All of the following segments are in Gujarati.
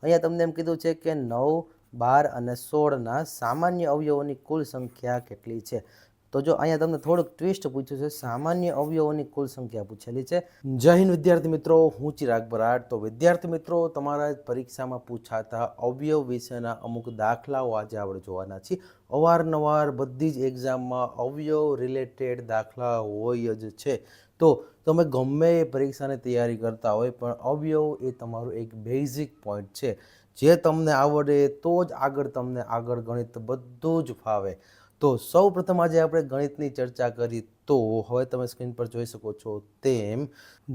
અહીંયા તમને એમ કીધું છે કે 9, 12 અને 16ના સામાન્ય અવયવોની કુલ સંખ્યા કેટલી છે? તો જો અહીંયા તમને થોડુંક ટ્વિસ્ટ પૂછ્યું છે, સામાન્ય અવયવોની કુલ સંખ્યા પૂછેલી છે. જય હિન્દ વિદ્યાર્થી મિત્રો, હું ચિરાગ બરાડ. તો વિદ્યાર્થી મિત્રો, તમારા પરીક્ષામાં પૂછાતા અવયવ વિશેના અમુક દાખલાઓ આજે આપણે જોવાના છીએ. અવારનવાર બધી જ એક્ઝામમાં અવયવ રિલેટેડ દાખલા હોય જ છે. તો તમે ગમે એ પરીક્ષાની તૈયારી કરતા હોય પણ અવયવ એ તમારું એક બેઝિક પોઈન્ટ છે. જે તમને આવડે તો જ તમને આગળ ગણિત બધું જ ફાવે. તો સૌ પ્રથમ આજે આપણે ગણિતની ચર્ચા કરી. તો હવે તમે સ્ક્રીન પર જોઈ શકો છો તેમ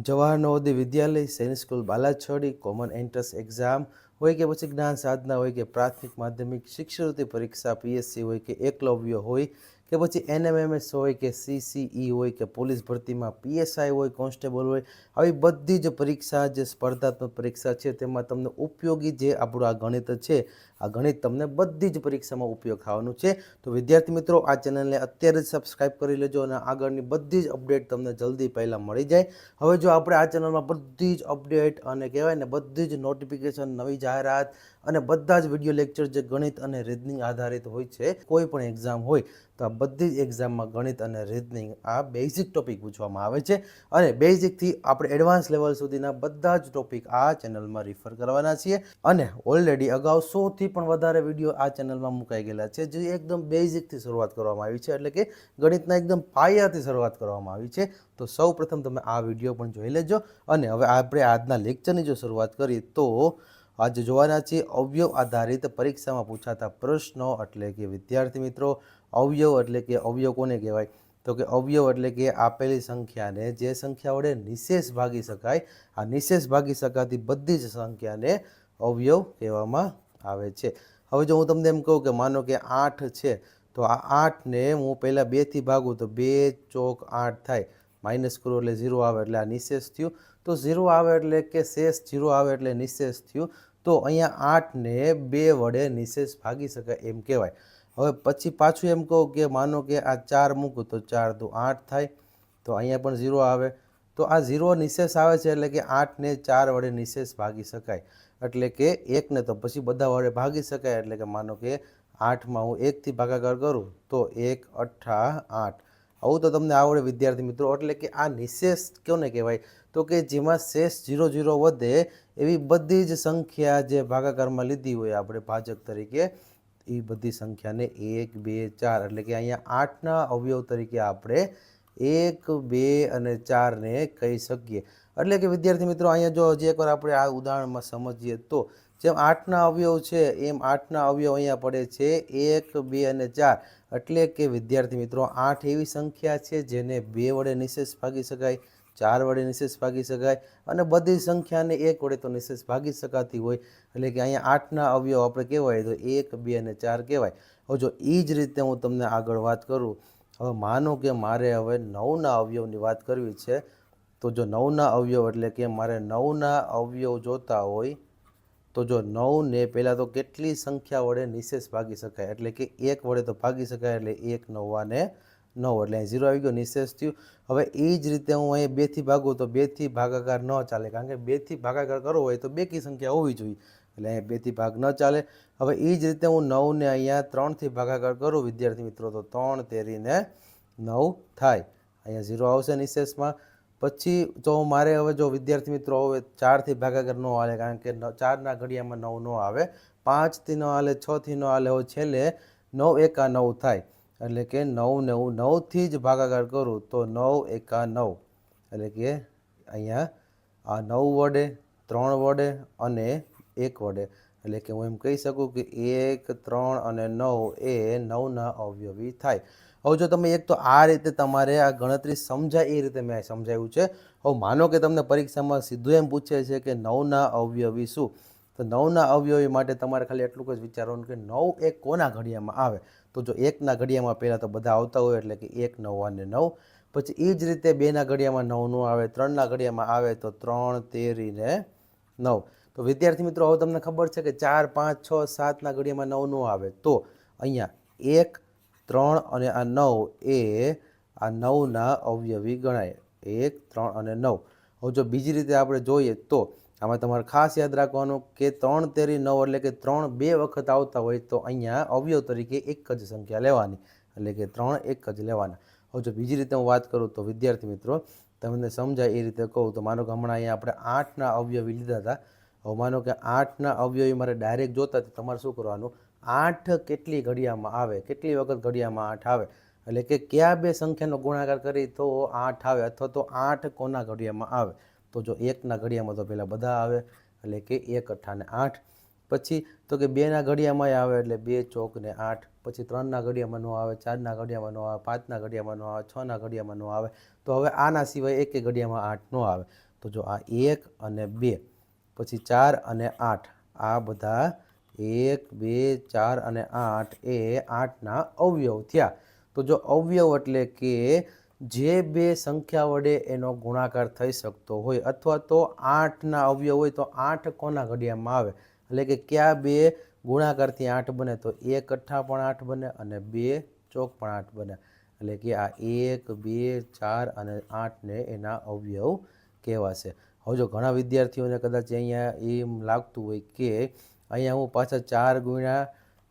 જવાહર નવોદય વિદ્યાલય, સૈનિક સ્કૂલ બાલાછડી, કોમન એન્ટ્રન્સ એક્ઝામ હોય કે પછી જ્ઞાન સાધના હોય કે પ્રાથમિક માધ્યમિક શિષ્યવૃત્તિ પરીક્ષા પીએસસી હોય કે એકલવ્ય હોય કે પછી એનએમએમએસ હોય કે સીસીઈ હોય કે પોલીસ ભરતીમાં પીએસઆઈ હોય, કોન્સ્ટેબલ હોય, આવી બધી જ પરીક્ષા જે સ્પર્ધાત્મક પરીક્ષા છે તેમાં તમને ઉપયોગી જે આપણું આ ગણિત છે, આ ગણિત તમને બધી જ પરીક્ષામાં ઉપયોગ થવાનું છે. તો વિદ્યાર્થી મિત્રો, આ ચેનલને અત્યારે જ સબસ્ક્રાઈબ કરી લેજો અને આગળની બધી જ અપડેટ તમને જલ્દી પહેલાં મળી જાય. હવે જો આપણે આ ચેનલમાં બધી જ અપડેટ અને કહેવાય ને બધી જ નોટિફિકેશન, નવી જાહેરાત અને બધા જ વિડીયો લેક્ચર જે ગણિત અને રીઝનિંગ આધારિત હોય છે, કોઈ પણ એક્ઝામ હોય તો આ બધી જ એક્ઝામમાં ગણિત અને રીઝનિંગ આ બેઝિક ટોપિક પૂછવામાં આવે છે અને બેઝિકથી આપણે એડવાન્સ લેવલ સુધીના બધા જ ટોપિક આ ચેનલમાં રિફર કરવાના છીએ. અને ઓલરેડી અગાઉ 100થી પણ વધારે વિડીયો આ ચેનલમાં મુકાઈ ગયેલા છે, જે એકદમ બેઝિકથી શરૂઆત કરવામાં આવી છે, એટલે કે ગણિતના એકદમ પાયાથી શરૂઆત કરવામાં આવી છે. તો સૌ પ્રથમ તમે આ વિડીયો પણ જોઈ લેજો. અને હવે આપણે આજના લેક્ચરની જો શરૂઆત કરીએ તો આજે જોવાના છીએ અવયવ આધારિત પરીક્ષામાં પૂછાતા પ્રશ્નો. એટલે કે વિદ્યાર્થી મિત્રો, અવયવ એટલે કે અવયવ કોને કહેવાય? તો કે અવયવ એટલે કે આપેલી સંખ્યાને જે સંખ્યા વડે નિશેષ ભાગી શકાય, આ નિશેષ ભાગી શકાતી બધી જ સંખ્યાને અવયવ કહેવામાં આવે છે. હવે જો હું તમને એમ કહું કે માનો કે 8 છે, તો આ 8ને હું પહેલાં 2થી ભાગું તો 2 ચોક 8 થાય. માઇનસ કરો એટલે 0 આવે એટલે આ નિશેષ થયું. તો 0 આવે એટલે કે શેષ 0 આવે એટલે નિશેષ થયું. તો અહીંયા 8ને 2 વડે નિશેષ ભાગી શકાય એમ કહેવાય. હવે પછી પાછું એમ કહું કે માનો કે આ 4 મૂકું તો 4 દુ 8 થાય. તો અહીંયા પણ 0 આવે. તો આ 0 નિશેષ આવે છે એટલે કે 8ને 4 વડે નિશેષ ભાગી શકાય. એટલે કે 1ને તો પછી બધા વડે ભાગી શકાય. એટલે કે માનો કે 8માં હું 1થી ભાગાકાર કરું તો 1 8 8. આવું તો તમને આવડે વિદ્યાર્થી મિત્રો. એટલે કે આ નિશેષ કોને કહેવાય? તો કે જેમાં શેષ 0 0 વધે એવી બધી જ સંખ્યા જે ભાગાકારમાં લીધી હોય આપણે ભાજક તરીકે, એ બધી સંખ્યાને 1 2 4 એટલે કે અહીંયા 8ના અવયવ તરીકે આપણે 1 2 અને 4ને કહી શકીએ. એટલે કે વિદ્યાર્થી મિત્રો, અહીંયા જો હજી એકવાર આપણે આ ઉદાહરણમાં સમજીએ તો જેમ 8ના અવયવ છે એમ 8ના અવયવ અહીંયા પડે છે 1 2 અને 4. એટલે કે વિદ્યાર્થી મિત્રો, 8 એવી સંખ્યા છે જેને 2 વડે નિશેષ ભાગી શકાય, 4 વડે નિશેષ ભાગી શકાય અને બધી સંખ્યાને 1 વડે તો નિશેષ ભાગી શકાતી હોય. એટલે કે અહીંયા 8ના અવયવ આપણે કહેવાય તો 1 2 અને 4 કહેવાય. હવે જો એ જ રીતે હું તમને આગળ વાત કરું, હવે માનો કે મારે હવે 9ના અવયવની વાત કરવી છે. તો જો 9ના અવયવ એટલે કે મારે 9ના અવયવ જોતા હોય તો જો 9ને પહેલાં તો કેટલી સંખ્યા વડે નિશેષ ભાગી શકાય? એટલે કે 1 વડે તો ભાગી શકાય. એટલે 1 9 ને 9 એટલે 0 આવી ગયો, નિશેષ થયું. હવે એ જ રીતે હું અહીં 2થી ભાગું તો 2થી ભાગાકાર ન ચાલે, કારણ કે 2થી ભાગાકાર કરવો હોય તો બેકી સંખ્યા હોવી જોઈએ. એટલે અહીંયા 2થી ભાગ ન ચાલે. હવે એ જ રીતે હું 9ને અહીંયા 3થી ભાગાકાર કરું વિદ્યાર્થી મિત્રો, તો 3 તેરીને 9 થાય. અહીંયા 0 આવશે નિશેષમાં. પછી જો મારે હવે જો વિદ્યાર્થી મિત્રો હવે 4થી ભાગાકાર ન હાલે, કારણ કે 4ના ઘડિયામાં 9 ન આવે, 5થી ન હાલે, 6થી ન હાલે. હવે છેલ્લે 9 એકા 9 થાય. એટલે કે 9ને હું 9થી જ ભાગાકાર કરું તો 9 એકા 9. એટલે કે અહીંયા આ 9 વડે, 3 વડે અને 1 વડે. એટલે કે હું એમ કહી શકું કે 1 3 અને 9 એ 9ના અવયવી થાય. હવે જો તમે એક તો આ રીતે તમારે આ ગણતરી સમજાય એ રીતે મેં સમજાવ્યું છે. હવે માનો કે તમને પરીક્ષામાં સીધું એમ પૂછે છે કે 9ના અવયવી શું? તો 9ના અવયવી માટે તમારે ખાલી એટલું જ વિચારવાનું કે 9 એ કોના ઘડિયામાં આવે? તો જો 1ના ઘડિયામાં પહેલાં તો બધા આવતા હોય, એટલે કે 1 9 અને 9. પછી એ જ રીતે 2ના ઘડિયામાં 9 ન આવે, 3ના ઘડિયામાં આવે તો 3 13 ને 9. તો વિદ્યાર્થી મિત્રો, હવે તમને ખબર છે કે 4 5 6 7ના ઘડિયામાં 9 ન આવે. તો અહીંયા 1 3 અને આ 9 એ આ 9ના અવયવી ગણાય. 1 3 અને 9. હવે જો બીજી રીતે આપણે જોઈએ તો આમાં તમારે ખાસ યાદ રાખવાનું કે 3 તેરી 9 એટલે કે 3 2 વખત આવતા હોય તો અહીંયા અવયવ તરીકે એક જ સંખ્યા લેવાની, એટલે કે 3 એક જ લેવાના. હવે જો બીજી રીતે હું વાત કરું તો વિદ્યાર્થી મિત્રો તમને સમજાય એ રીતે કહું તો માનો કે હમણાં અહીંયા આપણે 8ના અવયવી લીધા હતા. હવે માનો કે 8ના અવયવી મારે ડાયરેક્ટ જોતા તો તમારે શું કરવાનું, 8 કેટલી ઘડિયામાં આવે, કેટલી વખત ઘડિયામાં 8 આવે, એટલે કે કયા બે સંખ્યાનો ગુણાકાર કરી તો 8 આવે, અથવા તો 8 કોના ઘડિયામાં આવે. તો જો 1ના ઘડિયામાં તો પહેલાં બધા આવે, એટલે કે 1 8 ને 8. પછી તો કે 2ના ઘડિયામાં આવે એટલે 2 ચોક ને 8. પછી 3ના ઘડિયામાં ન આવે, 4ના ઘડિયામાં ન આવે, 5ના ઘડિયામાં ન આવે, 6ના ઘડિયામાં ન આવે. તો હવે આના સિવાય એકે ઘડિયામાં 8 ન આવે. તો જો આ 1 અને 2, પછી 4 અને 8, આ બધા 1 2 4 અને 8 એ 8ના અવયવ થયા. તો જો અવયવ એટલે કે જે બે સંખ્યા વડે એનો ગુણાકાર થઈ શકતો હોય, અથવા તો 8ના અવયવ હોય તો 8 કોના ઘડિયામાં આવે, એટલે કે કયા બે ગુણાકારથી 8 બને, તો 1 અઠ્ઠા પણ 8 બને અને 2 ચોક પણ 8 બને, એટલે કે આ 1 2 4 અને 8 ને એના અવયવ કહેવાશે. હવે જો ઘણા વિદ્યાર્થીઓને કદાચ અહીંયા એમ લાગતું હોય કે અહીંયા હું પાછા 4 ગુણ્યા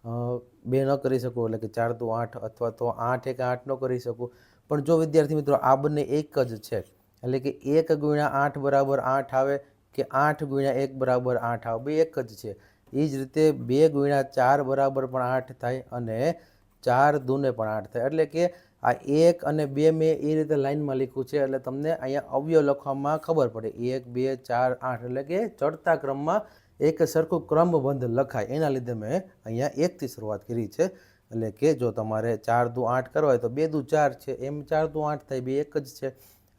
2 ન કરી શકું, એટલે કે 4 દુ 8, અથવા તો 8 એક 8 ન કરી શકું. પણ જો વિદ્યાર્થી મિત્રો આ બંને એક જ છે, એટલે કે 1 ગુણ્યા 8 બરાબર 8 આવે કે 8 ગુણ્યા 1 બરાબર 8 આવે, બે એક જ છે. એ જ રીતે 2 ગુણ્યા 4 બરાબર પણ 8 થાય અને 4 દૂને પણ 8 થાય. એટલે કે આ 1 અને 2 મેં એ રીતે લાઈનમાં લખ્યું છે, એટલે તમને અહીંયા અવયવ લખવામાં ખબર પડે, 1 2 4 8, એટલે કે ચડતા ક્રમમાં એક સરખું ક્રમબંધ લખાય. એના લીધે મેં અહીંયા 1થી શરૂઆત કરી છે. એટલે કે જો તમારે 4 દુ 8 કરવા હોય તો 2 દુ 4 છે, એમ 4 દુ 8 થાય, બે એક જ છે.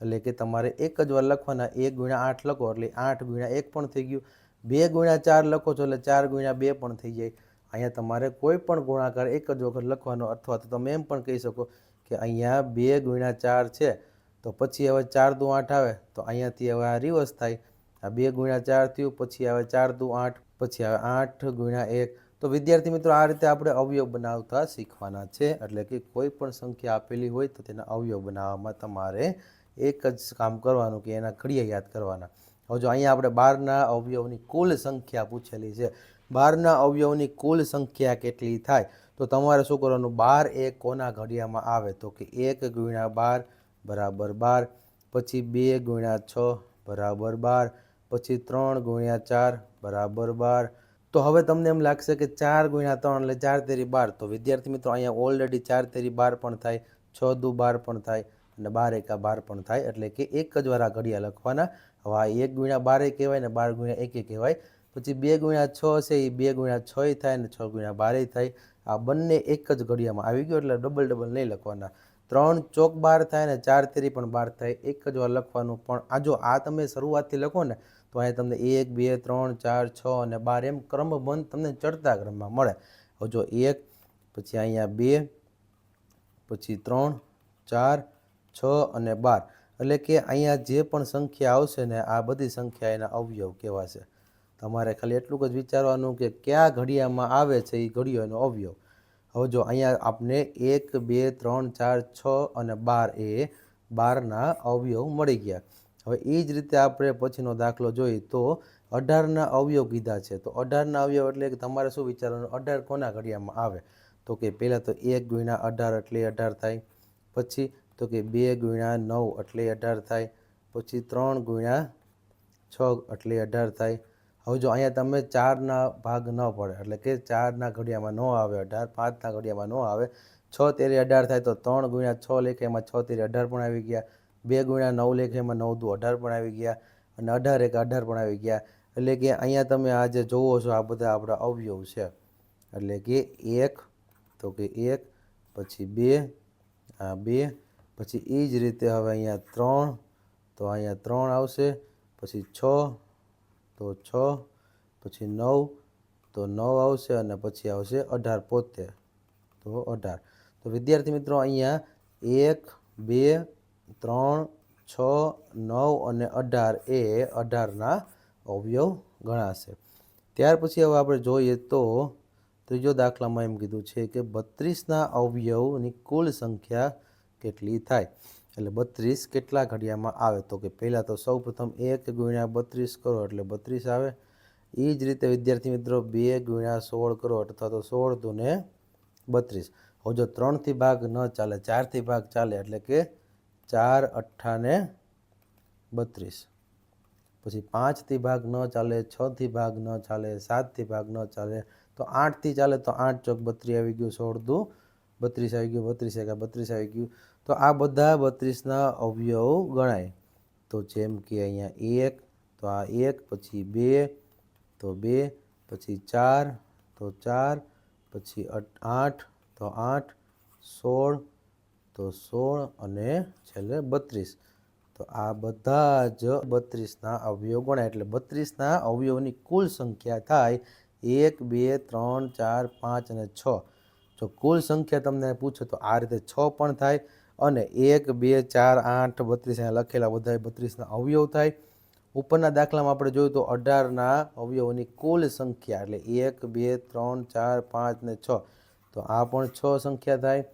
એટલે કે તમારે એક જ વાર લખવાના, 1 ગુણ્યા 8 લખો એટલે 8 ગુણ્યા 1 પણ થઈ ગયું, 2 ગુણ્યા 4 લખો છો એટલે 4 ગુણ્યા 2 પણ થઈ જાય. અહીંયા તમારે કોઈ પણ ગુણાકાર એક જ વખત લખવાનો, અથવા તો તમે એમ પણ કહી શકો કે અહીંયા 2 ગુણ્યા 4 છે, તો પછી હવે 4 દુ 8 આવે તો અહીંયાથી હવે આ રિવર્સ થાય, આ 2 ગુણ્યા 4 થયું, પછી આવે 4 દુ 8, પછી આવે 8 ગુણ્યા 1. તો વિદ્યાર્થી મિત્રો આ રીતે આપણે અવયવ બનાવતા શીખવાના છે. એટલે કે કોઈ પણ સંખ્યા આપેલી હોય તો તેના અવયવ બનાવવામાં તમારે એક જ કામ કરવાનું કે એના ઘડિયા યાદ કરવાના. હવે જો અહીંયા આપણે 12ના અવયવની કુલ સંખ્યા પૂછેલી છે, 12ના અવયવની કુલ સંખ્યા કેટલી થાય, તો તમારે શું કરવાનું, 12 એ કોના ઘડિયામાં આવે, તો કે 1 ગુણ્યા 12 બરાબર 12, પછી 2 ગુણ્યા 6 બરાબર 12, પછી 3 ગુણ્યા 4 બરાબર 12. તો હવે તમને એમ લાગશે કે 4 ગુણ્યા 3 એટલે 4 તેરી 12. તો વિદ્યાર્થી મિત્રો અહીંયા ઓલરેડી 4 તેરી 12 પણ થાય, 6 દુ 12 પણ થાય અને 12 એકા 12 પણ થાય, એટલે કે એક જ વાર આ ઘડિયા લખવાના. હવે આ 1 ગુણ્યા 12 કહેવાય ને 12 ગુણ્યા 1 કહેવાય. પછી 2 ગુણ્યા 6 છે એ 2 ગુણ્યા 6 થાય ને 6 ગુણ્યા 12 થાય. આ બંને એક જ ઘડિયામાં આવી ગયો, એટલે ડબલ ડબલ નહીં લખવાના. 3 ચોક 12 થાય ને 4 તેરી પણ 12 થાય, એક જ વાર લખવાનું. પણ આ જો આ તમે શરૂઆતથી લખો ને તો અહીંયા તમને 1 2 3 4 6 અને 12 એમ ક્રમબંધ તમને ચડતા ક્રમમાં મળે. હવે જો 1, પછી અહીંયા 2, પછી 3 4 6 અને 12, એટલે કે અહીંયા જે પણ સંખ્યા આવશે ને આ બધી સંખ્યા એના અવયવ કહેવાશે. તમારે ખાલી એટલું જ વિચારવાનું કે કયા ઘડિયામાં આવે છે એ ઘડિયો એનો અવયવ. હવે જો અહીંયા આપણે 1 2 3 4 6 અને 12 એ 12ના અવયવ મળી ગયા. હવે એ જ રીતે આપણે પછીનો દાખલો જોઈએ તો 18ના અવયવ કીધા છે. તો 18ના અવયવ એટલે કે તમારે શું વિચારવાનું, 18 કોના ઘડિયામાં આવે, તો કે પહેલાં તો 1 ગુણ્યા 18 એટલે 18 થાય, પછી તો કે 2 ગુણ્યા 9 એટલે 18 થાય, પછી 3 ગુણ્યા 6 એટલે 18 થાય. હવે જો અહીંયા તમે 4ના ભાગ ન પડે, એટલે કે 4ના ઘડિયામાં ન આવે 18, 5ના ઘડિયામાં ન આવે, 6 તેરી 18 થાય તો 3 ગુણ્યા 6 લેખે એમાં 6 તેરી 18 પણ આવી ગયા, 2 ગુણ્યા 9 લેખે એમાં 9 દુ 18 પણ આવી ગયા, અને 18 એક 18 પણ આવી ગયા. એટલે કે અહીંયા તમે આ જે જોવો છો આ બધા આપણા અવયવ છે. એટલે કે 1 તો કે 1, પછી 2, આ 2, પછી એ જ રીતે હવે અહીંયા 3, તો અહીંયા 3 આવશે, પછી 6 તો 6, પછી 9 તો 9 આવશે, અને પછી આવશે 18 પોતે તો 18. તો વિદ્યાર્થી મિત્રો અહીંયા 1 2 3 6 9 અને 18 એ 18ના અવયવ ગણાશે. ત્યાર પછી હવે આપણે જોઈએ તો ત્રીજો દાખલામાં એમ કીધું છે કે 32ના અવયવની કુલ સંખ્યા કેટલી થાય. એટલે 32 કેટલા ઘડિયામાં આવે? તો કે પહેલાં તો સૌ પ્રથમ 1 ગુણ્યા 32 કરો એટલે 32 આવે. એ જ રીતે વિદ્યાર્થી મિત્રો 2 ગુણ્યા 16 કરો અથવા તો 16 દૂને 32. હવે જો 3થી ભાગ ન ચાલે, 4થી ભાગ ચાલે એટલે કે 4 અઠ્ઠાને 32. પછી 5થી ભાગ ન ચાલે, 6થી ભાગ ન ચાલે, 7થી ભાગ ન ચાલે, તો 8થી ચાલે તો 8 ચોક 32 આવી ગયું, 16 દુ 32 આવી ગયું, 32 એકા 32 આવી ગયું. તો આ બધા 32ના અવયવ ગણાય. તો જેમ કે અહીંયા 1, તો આ 1, પછી 2, તો 2, પછી 4, તો 4, પછી 8, તો 8, 16, તો 16 અને છેલ્લે 32. તો આ બધા જ 32ના અવયવ ગણાય. એટલે 32ના અવયવની કુલ સંખ્યા થાય 1, 2, 3, 4, 5 અને 6. જો કુલ સંખ્યા તમને પૂછે તો આ રીતે 6 પણ થાય અને 1, 2, 4, 8, 32 અહીંયા લખેલા બધા 32ના અવયવ થાય. ઉપરના દાખલામાં આપણે જોયું તો 18ના અવયવોની કુલ સંખ્યા એટલે 1, 2, 3, 4, 5 ને 6. તો આ પણ 6 સંખ્યા થાય.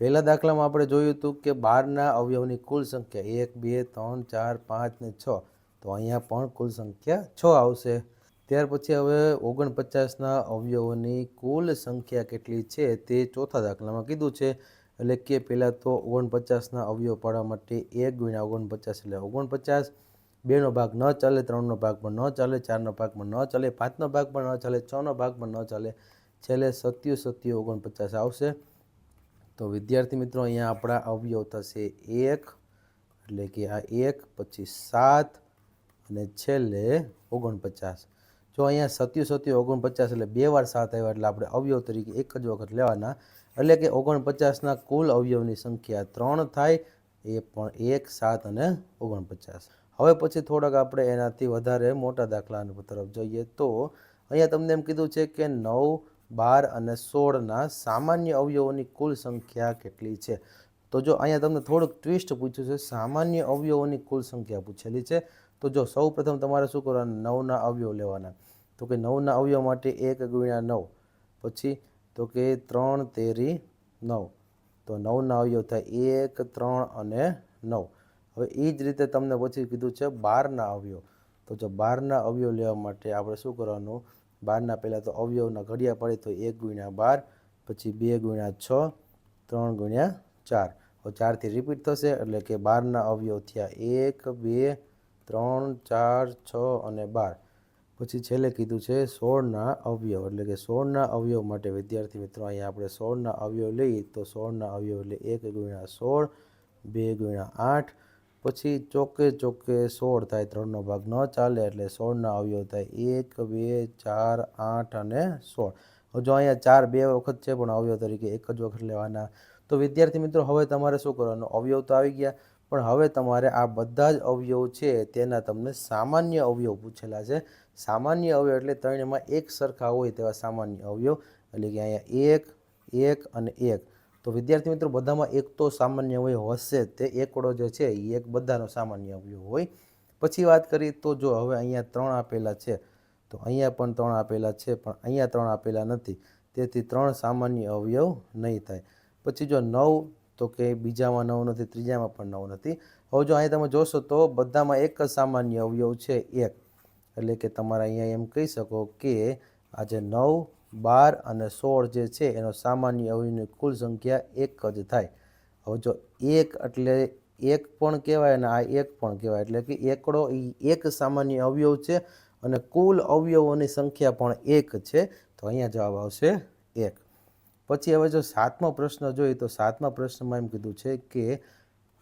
પહેલા દાખલામાં આપણે જોયું હતું કે 12ના અવયવની કુલ સંખ્યા 1, 2, 3, 4, 5 ને 6. તો અહીંયા પણ કુલ સંખ્યા 6 આવશે. ત્યાર પછી હવે 49ના અવયવોની કુલ સંખ્યા કેટલી છે તે ચોથા દાખલામાં કીધું છે. એટલે કે પહેલાં તો 49ના અવયવ પાડવા માટે 1 ગુણ્યા 49 એટલે 49. 2નો ભાગ ન ચાલે, 3નો ભાગ પણ ન ચાલે, 4નો ભાગ પણ ન ચાલે, 5નો ભાગ પણ ન ચાલે, 6નો ભાગ પણ ન ચાલે, છેલ્લે 27 49 આવશે. તો વિદ્યાર્થી મિત્રો અહીંયા આપણા અવયવ થશે 1, એટલે કે આ 1, પછી 7 અને છેલ્લે 49. જો અહીંયા 27 49 એટલે 2 વાર 7 આવ્યા એટલે આપણે અવયવ તરીકે એક જ વખત લેવાના. એટલે કે 49ના કુલ અવયવની સંખ્યા 3 થાય, એ પણ 1, 7 અને 49. હવે પછી થોડાક આપણે એનાથી વધારે મોટા દાખલા તરફ જોઈએ તો અહીંયા તમને એમ કીધું છે કે 9, 12 અને 16ના સામાન્ય અવયવોની કુલ સંખ્યા કેટલી છે? તો જો અહીંયા તમને થોડુંક ટ્વિસ્ટ પૂછ્યું છે, સામાન્ય અવયવોની કુલ સંખ્યા પૂછેલી છે. તો જો સૌ પ્રથમ તમારે શું કરવાનું? 9ના અવયવ લેવાના. તો કે 9ના અવયવ માટે 1 ગુણ્યા 9, પછી તો કે 3 તેરી 9. તો 9ના અવયવ થાય 1, 3 અને 9. હવે એ જ રીતે તમને પછી કીધું છે 12ના અવયવ. તો જો 12ના અવયવ લેવા માટે આપણે શું કરવાનું? 12ના પહેલાં તો અવયવના ઘડિયા પાડીએ તો 1 ગુણ્યા 12, પછી 2 ગુણ્યા 6, 3 ગુણ્યા 4. હવે 4થી રિપીટ થશે એટલે કે 12ના અવયવ થયા 1, 2, 3, 4, 6 અને 12. પછી છેલ્લે કીધું છે 16ના અવયવ. એટલે કે 16ના અવયવ માટે વિદ્યાર્થી મિત્રો અહીંયા આપણે 16ના અવયવ લઈએ તો 16ના અવયવ એટલે 1 ગુણ્યા 16, 2 ગુણ્યા 8, પછી ચોકે 16 થાય, 3નો ભાગ ન ચાલે એટલે 16ના અવયવ થાય 1, 2, 4, 8 અને 16. જો અહીંયા 4 2 વખત છે પણ અવયવ તરીકે એક જ વખત લેવાના. તો વિદ્યાર્થી મિત્રો હવે તમારે શું કરવાનું? અવયવ તો આવી ગયા, પણ હવે તમારે આ બધા જ અવયવ છે તેના તમને સામાન્ય અવયવ પૂછેલા છે. સામાન્ય અવયવ એટલે ત્રણેયમાં એક સરખા હોય તેવા સામાન્ય અવયવ. એટલે કે અહીંયા 1, 1 અને 1. તો વિદ્યાર્થી મિત્રો બધામાં એક તો સામાન્ય અવયવ હશે, તે એકડો જે છે એ એક બધાનો સામાન્ય અવયવ હોય. પછી વાત કરીએ તો જો હવે અહીંયા 3 આપેલા છે, તો અહીંયા પણ 3 આપેલા છે, પણ અહીંયા 3 આપેલા નથી, તેથી 3 સામાન્ય અવયવ નહીં થાય. પછી જો 9, તો કે બીજામાં 9 નથી, ત્રીજામાં પણ 9 નથી. હવે જો અહીંયા તમે જોશો તો બધામાં એક જ સામાન્ય અવયવ છે 1. એટલે કે તમારે અહીંયા એમ કહી શકો કે આ જે 9, 12 અને 16 જે છે એનો સામાન્ય અવયવની કુલ સંખ્યા 1 જ થાય. હવે જો 1 એટલે 1 પણ કહેવાય અને આ 1 પણ કહેવાય. એટલે કે એકડો એ એક સામાન્ય અવયવ છે અને કુલ અવયવોની સંખ્યા પણ 1 છે. તો અહીંયા જવાબ આવશે 1. પછી હવે જો 7મો પ્રશ્ન જોઈએ તો 7મા પ્રશ્નમાં એમ કીધું છે કે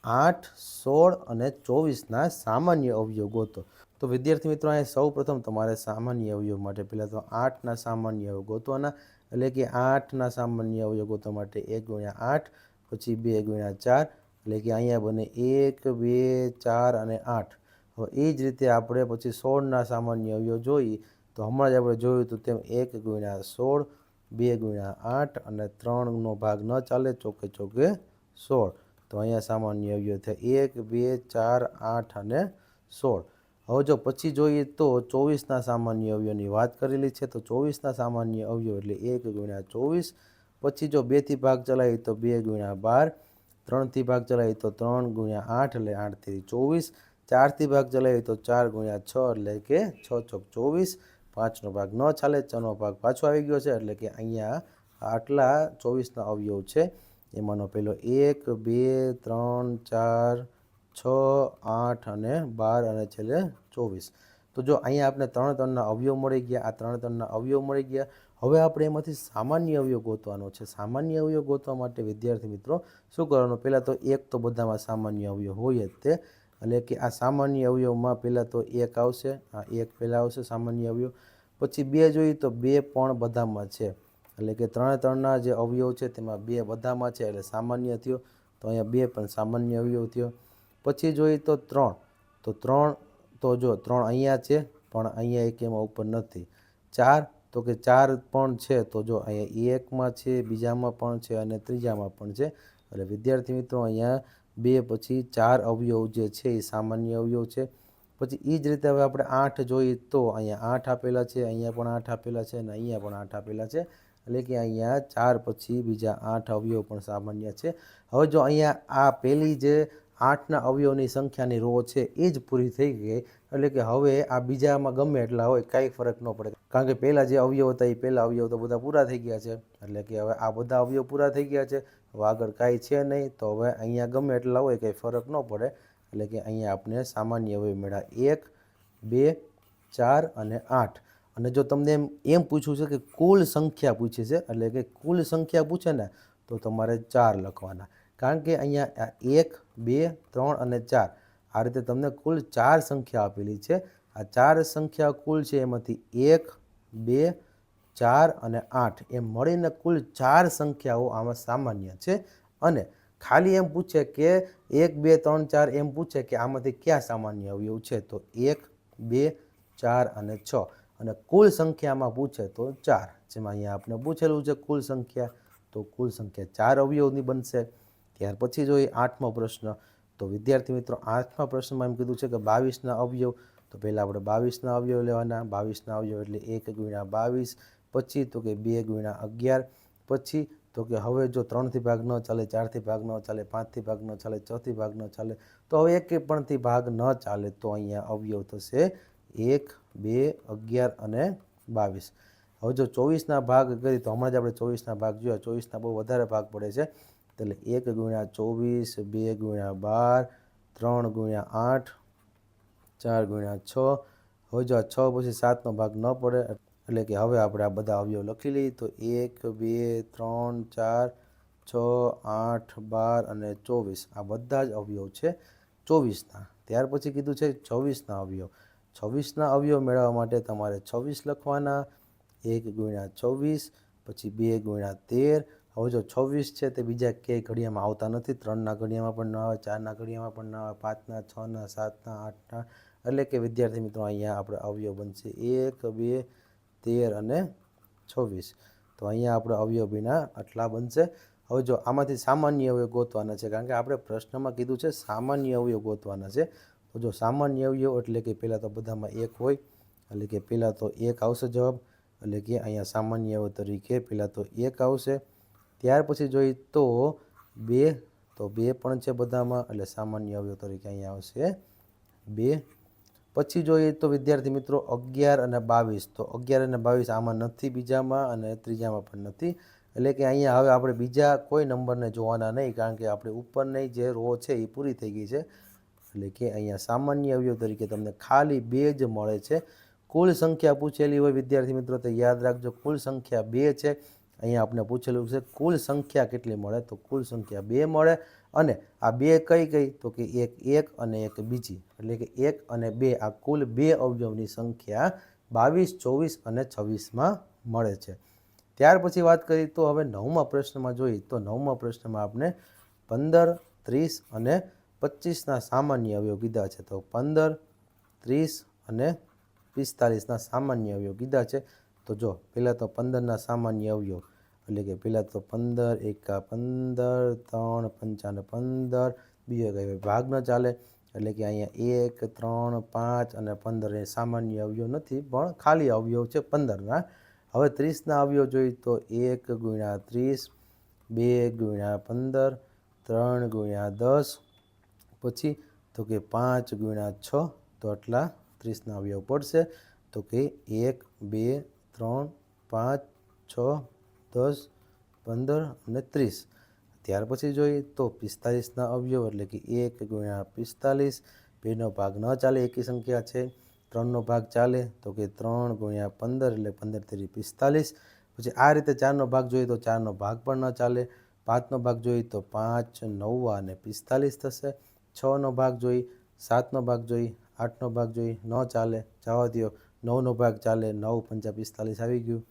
8, 16 અને 24ના સામાન્ય અવયવ ગોતો. તો વિદ્યાર્થી મિત્રો અહીંયા સૌ પ્રથમ તમારે સામાન્ય અવયવ માટે પહેલાં તો 8ના સામાન્ય અવયવ ગોતવાના. એટલે કે 8ના સામાન્ય અવયવ ગોતવા માટે 1 ગુણ્યા 8, પછી 2 ગુણ્યા 4. એટલે કે અહીંયા બને 1, 2, 4 અને 8. હવે એ જ રીતે આપણે પછી 16ના સામાન્ય અવયવ જોઈએ તો હમણાં જ આપણે જોયું હતું તેમ 1 ગુણ્યા 16, 2 ગુણ્યા 8 અને 3નો ભાગ ન ચાલે, ચોકે 16. તો અહીંયા સામાન્ય અવયવ થાય 1, 2, 4, 8 અને 16. હવે જો પછી જોઈએ તો 24ના સામાન્ય અવયવની વાત કરેલી છે. તો 24ના સામાન્ય અવયવ એટલે 1 ગુણ્યા 24. પછી જો 2થી ભાગ ચલાવીએ તો 2 ગુણ્યા 12, 3 ભાગ ચલાવીએ તો 3 ગુણ્યા 8 એટલે 8 તેરી 24, 4 ભાગ ચલાવીએ તો 4 ગુણ્યા 6 એટલે કે 6 ચોક 24, 5નો ભાગ ન ચાલે, 6નો ભાગ પાછો આવી ગયો છે એટલે કે અહીંયા આટલા 24ના અવયવ છે. એમાંનો પહેલો 1, 2, 3, 4, 6, 8 અને 12 અને છેલ્લે 24. તો જો અહીંયા આપણે 3 અવયવ મળી ગયા. આ 3 અવયવ મળી ગયા. હવે આપણે એમાંથી સામાન્ય અવયવ ગોતવાનો છે. સામાન્ય અવયવ ગોતવા માટે વિદ્યાર્થી મિત્રો શું કરવાનું? પહેલાં તો એક તો બધામાં સામાન્ય અવયવ હોય જ તે, એટલે કે આ સામાન્ય અવયવમાં પહેલાં તો 1 આવશે. આ 1 પહેલાં આવશે સામાન્ય અવયવ. પછી 2 જોઈએ તો 2 પણ બધામાં છે, એટલે કે 3 જે અવયવ છે તેમાં 2 બધામાં છે એટલે સામાન્ય થયો. તો અહીંયા 2 પણ સામાન્ય અવયવ થયો. પછી જોઈએ તો 3, તો 3 તો જો 3 અહીંયા છે પણ અહીંયા એક એમાં ઉપર નથી. 4 તો કે 4 પણ છે, તો જો અહીંયા એકમાં છે, બીજામાં પણ છે અને ત્રીજામાં પણ છે. એટલે વિદ્યાર્થી મિત્રો અહીંયા 2 પછી 4 અવયવ જે છે એ સામાન્ય અવયવ છે. પછી એ જ રીતે હવે આપણે 8 જોઈએ તો અહીંયા 8 આપેલા છે, અહીંયા પણ 8 આપેલા છે અને અહીંયા પણ 8 આપેલા છે. એટલે કે અહીંયા 4 પછી બીજા 8 અવયવ પણ સામાન્ય છે. હવે જો અહીંયા આ પહેલી જે 8ના અવયવની સંખ્યાની રો છે એ જ પૂરી થઈ ગઈ. એટલે કે હવે આ બીજામાં ગમે એટલા હોય કાંઈ ફરક ન પડે, કારણ કે પહેલાં જે અવયવ હતા એ પહેલાં અવયવ તો બધા પૂરા થઈ ગયા છે. એટલે કે હવે આ બધા અવયવ પૂરા થઈ ગયા છે. હવે આગળ કાંઈ છે નહીં, તો હવે અહીંયા ગમે એટલા હોય કંઈ ફરક ન પડે. એટલે કે અહીંયા આપણે સામાન્ય અવયવ મળ્યા 1, 2, 4 અને 8. અને જો તમને એમ પૂછવું છે કે કુલ સંખ્યા પૂછી છે, એટલે કે કુલ સંખ્યા પૂછે ને તો તમારે 4 લખવાના, કારણ કે અહીંયા 1, 2, 3 અને 4 આ રીતે તમને કુલ 4 સંખ્યા આપેલી છે. આ 4 સંખ્યા કુલ છે એમાંથી 1, 2, 4 અને 8 એમ મળીને કુલ 4 સંખ્યાઓ આમાં સામાન્ય છે. અને ખાલી એમ પૂછે કે 1, 2, 3, 4 એમ પૂછે કે આમાંથી કયા સામાન્ય અવયવ છે, તો 1, 2, 4 અને 6. અને કુલ સંખ્યામાં પૂછે તો 4, જેમાં અહીંયા આપણે પૂછેલું છે કુલ સંખ્યા, તો કુલ સંખ્યા 4 અવયવની બનશે. ત્યાર પછી જોઈએ 8મો પ્રશ્ન. તો વિદ્યાર્થી મિત્રો 8મા પ્રશ્નમાં એમ કીધું છે કે 22ના અવયવ. તો પહેલાં આપણે 22ના અવયવ લેવાના. 22ના અવયવ એટલે 1 ગુણ્યા 22, પછી તો કે 2 ગુણ્યા 11, પછી તો કે હવે જો 3થી ભાગ ન ચાલે, 4થી ભાગ ન ચાલે, 5થી ભાગ ન ચાલે, 6થી ભાગ ન ચાલે, તો હવે એક પણથી ભાગ ન ચાલે, તો અહીંયા અવયવ થશે 1, 2, 11 અને 22. હવે જો 24ના ભાગ કરીએ તો હમણાં જ આપણે 24ના ભાગ જોયા, 24ના બહુ વધારે ભાગ પડે છે. એટલે 1 ગુણ્યા 24, 2 ગુણ્યા 12, 3 ગુણ્યા 8, 4 ગુણ્યા 6. હવે જો આ 6 પછી 7નો ભાગ ન પડે, એટલે કે હવે આપણે આ બધા અવયવ લખી લઈએ. તો 1, 2, 3, 4, 6, 8, 12 અને 24 આ બધા જ અવયવ છે 24ના. ત્યાર પછી કીધું છે 24ના અવયવ. 26ના અવયવ મેળવવા માટે તમારે 26 લખવાના. 1 ગુણ્યા 24, પછી 2 ગુણ્યા 13. હવે જો 26 છે તે બીજા ક્યાંય ઘડિયામાં આવતા નથી. 3ના ઘડિયામાં પણ ન આવે, 4ના ઘડિયામાં પણ ન આવે, 5ના, 6ના, 7ના, 8ના. એટલે કે વિદ્યાર્થી મિત્રો અહીંયા આપણે અવયવ બનશે 1, 2, 13 અને 26. તો અહીંયા આપણે અવયવ વિના આટલા બનશે. હવે જો આમાંથી સામાન્ય અવયવ ગોતવાના છે, કારણ કે આપણે પ્રશ્નમાં કીધું છે સામાન્ય અવયવ ગોતવાના છે. તો જો સામાન્ય અવયવ એટલે કે પહેલાં તો બધામાં 1 હોય, એટલે કે પહેલાં તો 1 આવશે જવાબ. એટલે કે અહીંયા સામાન્ય અવયવ તરીકે પહેલાં તો 1 આવશે. ત્યાર પછી જોઈએ તો 2, તો 2 પણ છે બધામાં, એટલે સામાન્ય અવયવ તરીકે અહીંયા આવશે 2. પછી જોઈએ તો વિદ્યાર્થી મિત્રો 11 અને 22. તો 11 અને 22 આમાં નથી, બીજામાં અને ત્રીજામાં પણ નથી. એટલે કે અહીંયા હવે આપણે બીજા કોઈ નંબરને જોવાના નહીં, કારણ કે આપણે ઉપરની જે રો છે એ પૂરી થઈ ગઈ છે. એટલે કે અહીંયા સામાન્ય અવયવ તરીકે તમને ખાલી 2 જ મળે છે. કુલ સંખ્યા પૂછેલી હોય વિદ્યાર્થી મિત્રો તો યાદ રાખજો કુલ સંખ્યા 2 છે. અહીંયા આપણે પૂછેલું છે કુલ સંખ્યા કેટલી મળે, તો કુલ સંખ્યા 2 મળે. અને આ 2 કઈ કઈ, તો કે એક 1 અને એક બીજી, એટલે કે 1 અને 2 આ કુલ 2 અવયવની સંખ્યા 22, 24 અને 26માં મળે છે. ત્યાર પછી વાત કરીએ તો હવે 9મા પ્રશ્નમાં જોઈએ તો 9મા પ્રશ્નમાં આપણે 15, 30 અને 25ના સામાન્ય અવયવ કીધા છે. તો 15, 30 અને 45ના સામાન્ય અવયવ કીધા છે. તો જો પહેલાં તો 15ના સામાન્ય અવયવ, એટલે કે પહેલાં તો 15 એકા 15, 3 પંચાને 15, બીજો કંઈ ભાગ ન ચાલે. એટલે કે અહીંયા 1, 3, 5 અને 15 એ સામાન્ય અવયવ નથી, પણ ખાલી અવયવ છે 15ના. હવે 30ના અવયવ જોઈએ તો 1 ગુણ્યા 30, 2 ગુણ્યા 15, 3 ગુણ્યા 10, પછી તો કે 5 ગુણ્યા 6, તો આટલા 30ના અવયવ પડશે. તો કે 1 2 3 5 6 10 15 અને 30. ત્યાર પછી જોઈએ તો 45ના અવયવ એટલે કે 1 ગુણ્યા 45, 2નો ભાગ ન ચાલે, એકી સંખ્યા છે. 3નો ભાગ ચાલે, તો કે 3 ગુણ્યા 15 એટલે 15 તેરી 45. પછી આ રીતે 4નો ભાગ જોઈએ તો 4નો ભાગ પણ ન ચાલે. 5નો ભાગ જોઈએ તો 5 9 અને 45 થશે. 6નો ભાગ જોઈ, 7નો ભાગ જોઈ, 8નો ભાગ જોઈ, ન ચાલે, જવા દો. 9નો ભાગ ચાલે, 9 5 45 આવી ગયું.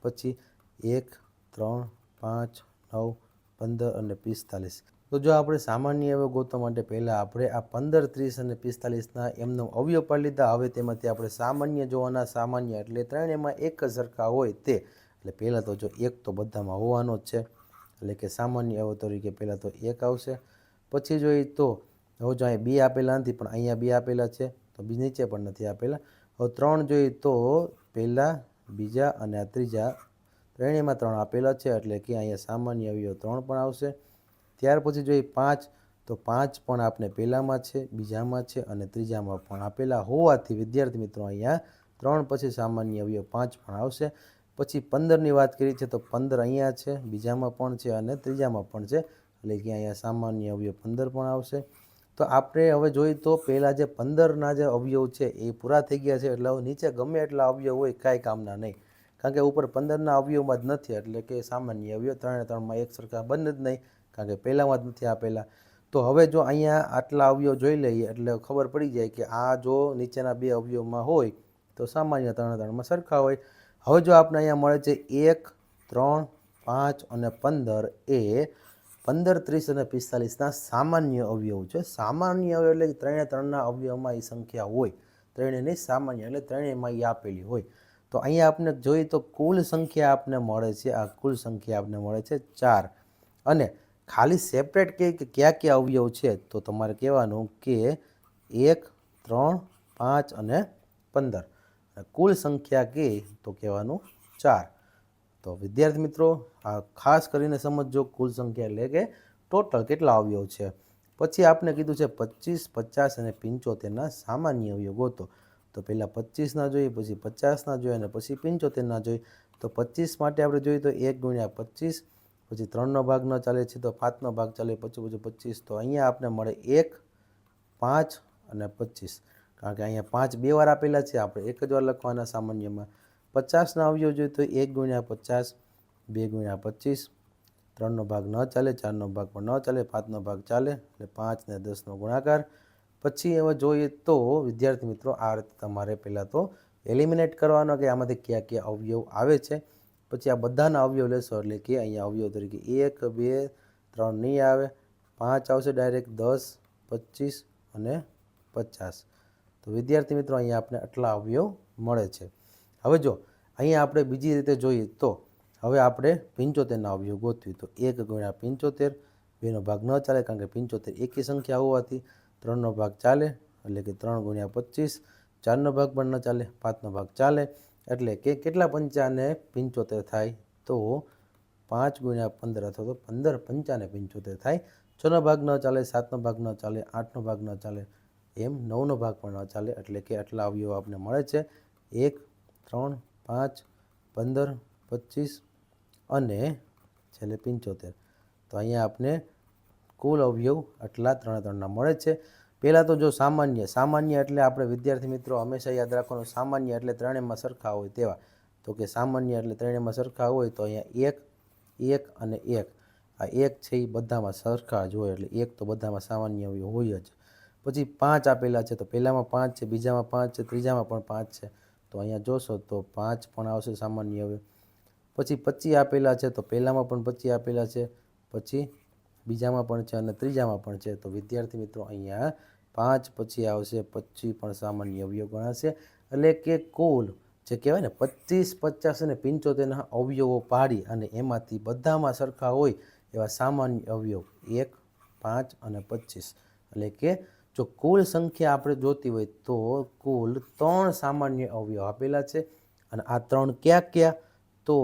પછી 1 3 5 9 15 અને 45. તો જો આપણે સામાન્ય અવયવ ગોતવા માટે પહેલાં આપણે આ 15 30 અને 45ના એમનો અવયવ પાડી લીધા. હવે તેમાંથી આપણે સામાન્ય જોવાના. સામાન્ય એટલે ત્રણેયમાં એક જ સરખા હોય તે. એટલે પહેલાં તો જો એક તો બધામાં હોવાનો જ છે, એટલે કે સામાન્ય અવયવ તરીકે પહેલાં તો એક આવશે. પછી જોઈએ તો હવે જો અહીંયા 2 આપેલા નથી, પણ અહીંયા 2 આપેલા છે, તો નીચે પણ નથી આપેલા. હવે 3 જોઈએ તો પહેલાં, બીજા અને આ ત્રીજા ત્રણેયમાં 3 આપેલા છે, એટલે કે અહીંયા સામાન્ય અવયવ 3 પણ આવશે. ત્યાર પછી જોઈએ 5, તો 5 પણ આપણે પહેલામાં છે, બીજામાં છે અને ત્રીજામાં પણ આપેલા હોવાથી વિદ્યાર્થી મિત્રો અહીંયા 3 પછી સામાન્ય અવયવ 5 પણ આવશે. પછી 15ની વાત કરી છે તો 15 અહીંયા છે, બીજામાં પણ છે અને ત્રીજામાં પણ છે, એટલે કે અહીંયા સામાન્ય અવયવ 15 પણ આવશે. તો આપણે હવે જોઈએ તો પહેલાં જે 15ના જે અવયવ છે એ પૂરા થઈ ગયા છે, એટલે હવે નીચે ગમે એટલા અવયવ હોય કાંઈ કામના નહીં, કારણ કે ઉપર 15ના અવયવમાં જ નથી, એટલે કે સામાન્ય અવયવ 3 એક સરખા બંને જ નહીં, કારણ કે પહેલામાં જ નથી આપેલા. તો હવે જો અહીંયા આટલા અવયવ જોઈ લઈએ એટલે ખબર પડી જાય કે આ જો નીચેના 2 અવયવમાં હોય તો સામાન્ય 3 સરખા હોય. હવે જો આપણે અહીંયા મળે છે 1 3 5 અને 15 એ 15 30 અને 45ના સામાન્ય અવયવ છે. સામાન્ય અવયવ એટલે ત્રણેયના અવયવમાં એ સંખ્યા હોય, ત્રણેયની સામાન્ય એટલે ત્રણેયમાં એ આપેલી હોય. તો અહીંયા આપણે જોઈએ તો કુલ સંખ્યા આપને મળે છે, આ કુલ સંખ્યા આપને મળે છે 4. અને ખાલી સેપરેટ કે કયા કયા અવયવ છે તો તમારે કહેવાનું કે 1 3 5 અને 15. કુલ સંખ્યા કે તો કહેવાનું 4. તો વિદ્યાર્થી મિત્રો આ ખાસ કરીને સમજો, કુલ સંખ્યા એટલે કે ટોટલ કેટલા અવયવ છે. પછી આપણે કીધું છે 25 50 અને 75ના સામાન્ય અવયવ ગોતો. તો પહેલાં 25ના જોઈએ, પછી 50ના જોઈએ અને પછી 75ના જોઈએ. તો 25 માટે આપણે જોઈએ તો 1 ગુણ્યા 25, પછી 3નો ભાગ ન ચાલે છે તો 5નો ભાગ ચાલે, પછી 25. તો અહીંયા આપણે મળે 1 5 અને 25, કારણ કે અહીંયા 5 2 વાર આપેલા છે, આપણે એક જ વાર લખવાના સામાન્યમાં. 50ના અવયવ જોઈએ તો 1 ગુણ્યા 50, 2 ગુણ્યા 25, 3નો ભાગ ન ચાલે, 4નો ભાગ પણ ન ચાલે, 5નો ભાગ ચાલે, એટલે 5 ને 10નો ગુણાકાર. પછી હવે જોઈએ તો વિદ્યાર્થી મિત્રો આ રીતે તમારે પહેલાં તો એલિમિનેટ કરવાનો કે આમાંથી કયા કયા અવયવ આવે છે. પછી આ બધાના અવયવ લેશો એટલે કે અહીંયા અવયવ તરીકે 1 2 3 નહીં આવે, 5 આવશે ડાયરેક્ટ, 10 25 અને 50. તો વિદ્યાર્થી મિત્રો અહીંયા આપણે આટલા અવયવ મળે છે. હવે જો અહીંયા આપણે બીજી રીતે જોઈએ તો હવે આપણે 75ના અવયવ ગોતવી. તો 1 ગુણ્યા 75, 2નો ભાગ ન ચાલે કારણ કે 75 એકી સંખ્યા હોવાથી. 3નો ભાગ ચાલે એટલે કે 3 ગુણ્યા 25, 4નો ભાગ પણ ન ચાલે, 5નો ભાગ ચાલે, એટલે કે કેટલા પંચા ને 75 થાય તો 5 ગુણ્યા 15 અથવા તો 15 પંચા ને 75 થાય. 6નો ભાગ ન ચાલે, 7નો ભાગ ન ચાલે, 8નો ભાગ ન ચાલે, એમ 9નો ભાગ પણ ન ચાલે, એટલે કે આટલા અવયવ આપણે મળે છે 1 3 5 15 25 અને છેલ્લે 75. તો અહીંયા આપણે કુલ અવયવ આટલા ત્રણના મળે છે. પહેલાં તો જો સામાન્ય એટલે આપણે વિદ્યાર્થી મિત્રો હંમેશા યાદ રાખવાનું, સામાન્ય એટલે ત્રણેયમાં સરખા હોય તેવા. તો કે સામાન્ય એટલે ત્રણેયમાં સરખા હોય તો અહીંયા 1 1 અને 1, આ 1 છે એ બધામાં સરખા જ હોય, એટલે 1 તો બધામાં સામાન્ય અવયવ હોય જ. પછી 5 આપેલા છે તો પહેલામાં 5 છે, બીજામાં 5 છે, ત્રીજામાં પણ 5 છે, તો અહીંયા જોશો તો 5 પણ આવશે સામાન્ય અવયવ. પછી 25 આપેલા છે તો પહેલામાં પણ 25 આપેલા છે, પછી બીજામાં પણ છે અને ત્રીજામાં પણ છે. તો વિદ્યાર્થી મિત્રો અહીંયા 5 પછી આવશે, 25 પણ સામાન્ય અવયવ ગણાશે. એટલે કે કુલ જે કહેવાય ને 25 50 અને 75ના અવયવો પાડી અને એમાંથી બધામાં સરખા હોય એવા સામાન્ય અવયવ 1 5 અને 25. એટલે કે જો કુલ સંખ્યા આપણે જોતી હોય તો કુલ 3 સામાન્ય અવયવ આપેલા છે, અને આ 3 કયા કયા તો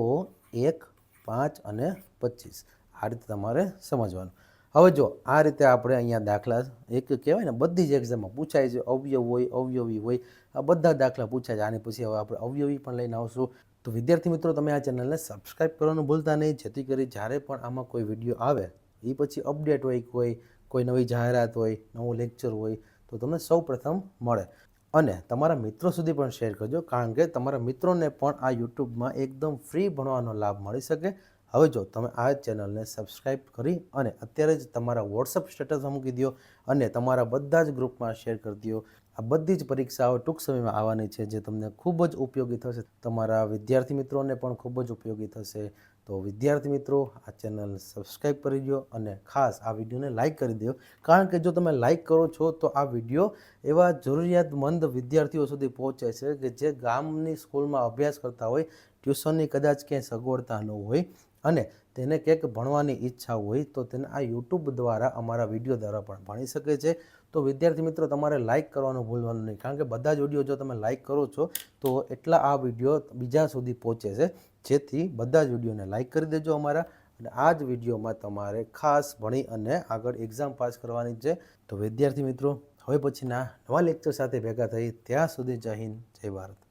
1 5 અને 25. આ રીતે તમારે સમજવાનું. હવે જો આ રીતે આપણે અહીંયા દાખલા એક કહેવાય ને બધી જ એક્ઝામમાં પૂછાય છે, અવયવ હોય અવયવી હોય આ બધા દાખલા પૂછાય છે. આની પછી હવે આપણે અવયવી પણ લઈને આવશું. તો વિદ્યાર્થી મિત્રો તમે આ ચેનલને સબસ્ક્રાઈબ કરવાનું ભૂલતા નહીં, જેથી કરી જ્યારે પણ આમાં કોઈ વિડીયો આવે એ પછી અપડેટ હોય, કોઈ નવી જાહેરાત હોય, નવું લેક્ચર હોય તો તમને સૌ પ્રથમ મળે. અને તમારા મિત્રો સુધી પણ શેર કરજો, કારણ કે તમારા મિત્રોને પણ આ યુટ્યુબમાં એકદમ ફ્રી ભણવાનો લાભ મળી શકે. હવે જો તમે આ ચેનલને સબસ્ક્રાઈબ કરી અને અત્યારે જ તમારા વોટ્સઅપ સ્ટેટસમાં મૂકી દો અને તમારા બધા જ ગ્રુપમાં શેર કરી દો. આ બધી જ પરીક્ષાઓ ટૂંક સમયમાં આવવાની છે, જે તમને ખૂબ જ ઉપયોગી થશે, તમારા વિદ્યાર્થી મિત્રોને પણ ખૂબ જ ઉપયોગી થશે. તો વિદ્યાર્થી મિત્રો આ ચેનલ સબસ્ક્રાઈબ કરી દો અને ખાસ આ વિડીયોને લાઇક કરી દો, કારણ કે જો તમે લાઇક કરો છો તો આ વિડીયો એવા જરૂરિયાતમંદ વિદ્યાર્થીઓ સુધી પહોંચે છે કે જે ગામની સ્કૂલમાં અભ્યાસ કરતા હોય, ટ્યુશનની કદાચ ક્યાંય સગવડતા ન હોય અને તેને ક્યાંક ભણવાની ઈચ્છા હોય તો તેને આ યુટ્યુબ દ્વારા અમારા વિડીયો દ્વારા પણ ભણી શકે છે. તો વિદ્યાર્થી મિત્રો તમારે લાઇક કરવાનું ભૂલવાનું નહીં, કારણ કે બધા જ વિડીયો જો તમે લાઇક કરો છો તો એટલા આ વિડીયો બીજા સુધી પહોંચે છે, જેથી બધા જ વિડીયોને લાઇક કરી દેજો અમારા. અને આ જ વિડીયોમાં તમારે ખાસ ભણી અને આગળ એક્ઝામ પાસ કરવાની છે. તો વિદ્યાર્થી મિત્રો હવે પછીના નવા લેક્ચર સાથે ભેગા થઈ, ત્યાં સુધી જય હિન્દ, જય ભારત.